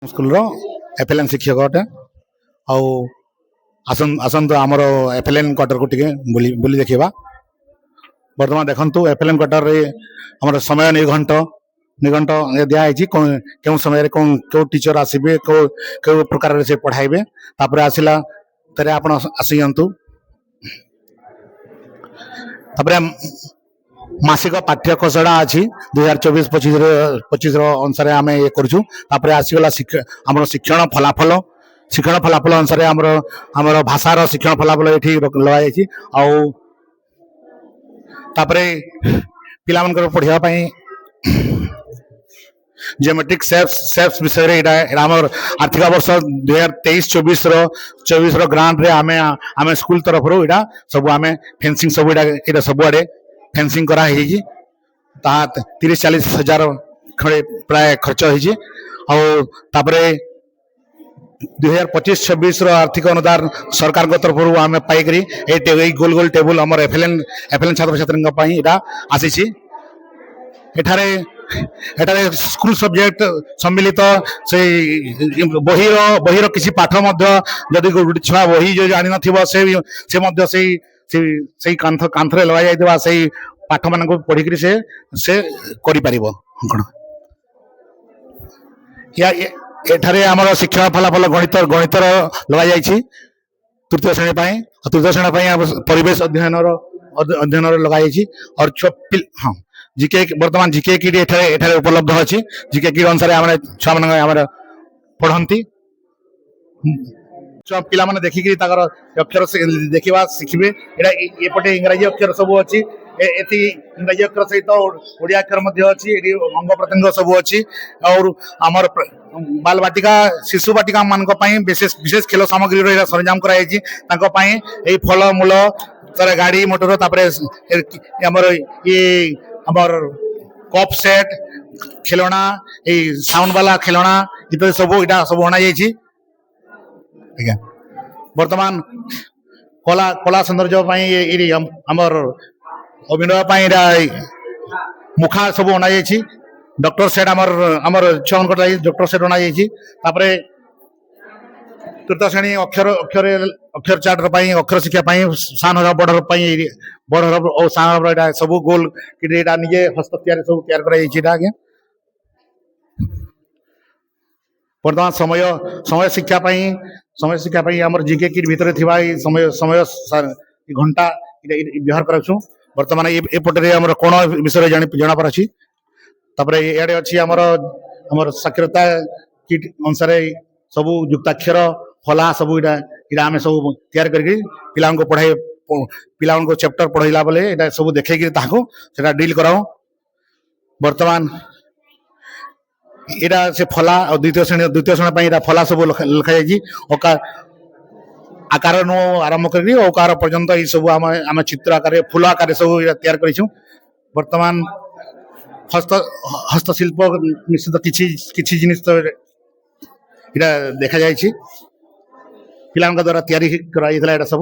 School FLN शिक्षक अटे आसतु आमर एफएलएन क्वार्टर को टिके बुली देखा। बर्तमान देखु एफएलएन क्वार्टर रे हमर समय निघंट निघंट दिखाई क्यों समय क्यों टीचर आसबे क्यों प्रकार से पढ़ाइबे तापर आसला तेरे आपण आसतु मासिक पाठ्य खसड़ा अच्छी 2024-25 अनुसार आम ये कर आसीगला आम शिक्षण फलाफल अनुसार आमर भाषार शिक्षण फलाफल ये लगाई पिला पढ़ाई जियोमेट्रिक शेप्स विषय आम आर्थिक वर्ष 2023-24 ग्रांट रे आम स्कूल तरफ यहाँ सब आम फेंसिंग सब सब आड़े फेंसिंग करा 30-40 हजार खड़े प्राय खर्च होती 2025-26 आर्थिक अनुदान सरकार तरफ आम पाई गोल गोल टेबुल आम एफएलएन छात्र छात्री आसी एठारे स्कूल सब्जेक्ट सम्मिलित से बहिर किसी पाठ जदि छुआ बही जो जानी से कांथरे लगा जाइए से पाठ मान पढ़ी से एठारे आमर शिक्षण फलाफल गणितर लगा जाइए तृतीय श्रेणी तृतीय श्रेणी परिवेश अध्ययन लगा और हाँ जीके वर्तमान जीके किट एठारे उपलब्ध अच्छी जीके किट अनुसार छुआ मान पढ़ती पिला माने देखिक अक्षर देखा शिखे एपटे इंग्राजी अक्षर सब अच्छी इंग्राजी अक्षर सहित ओडिया अक्षर अच्छी अंग प्रत्यंग सब अच्छी और आमर बाल बाटिका शिशु बाटिका मान विशेष खेल सामग्री सरंजाम कराई फल मूल तर गाड़ी मोटर आमर ये आमर कप सेट खिलौना साउंड वाला खिलौना इत्यादि सब यहाँ सब अणा आज्ञा वर्तमान कला सौंदर्य आमर अभिनय मुखा सब अणा डॉक्टर सेट आमर छुआ डॉक्टर सेट अणा तृतीय श्रेणी अक्षर चार्टर अक्षर शिक्षा सान हर बड़ हर और सान हर सब गोल निजे हस्त सब तैयार कर वर्तमान समय शिक्षा आमर जीके किट भितर समय घंटा व्यवहार कर वर्तमान एपटे आमर कोण विषय जाना पारे इे अच्छी आमर साक्षरता किट अनुसार सब युक्ताक्षर फला सब इटा आम सब तैयार कर पिला पढ़ाई पिला चैप्टर पढ़ाइला बेले ये सब देखे डील कराओ वर्तमान यहाँ से फला और द्वितीय श्रेणी फला सब लिखाई आकार नु आरंभ कर ओकार पर्यंत ये सब आम चित्र आकार फूल आकार सब तैयार कर वर्तमान हस्तशिल्प निश्चित किसी जिनिस इटा देखा जाए पिला द्वारा तैयारी करा सब।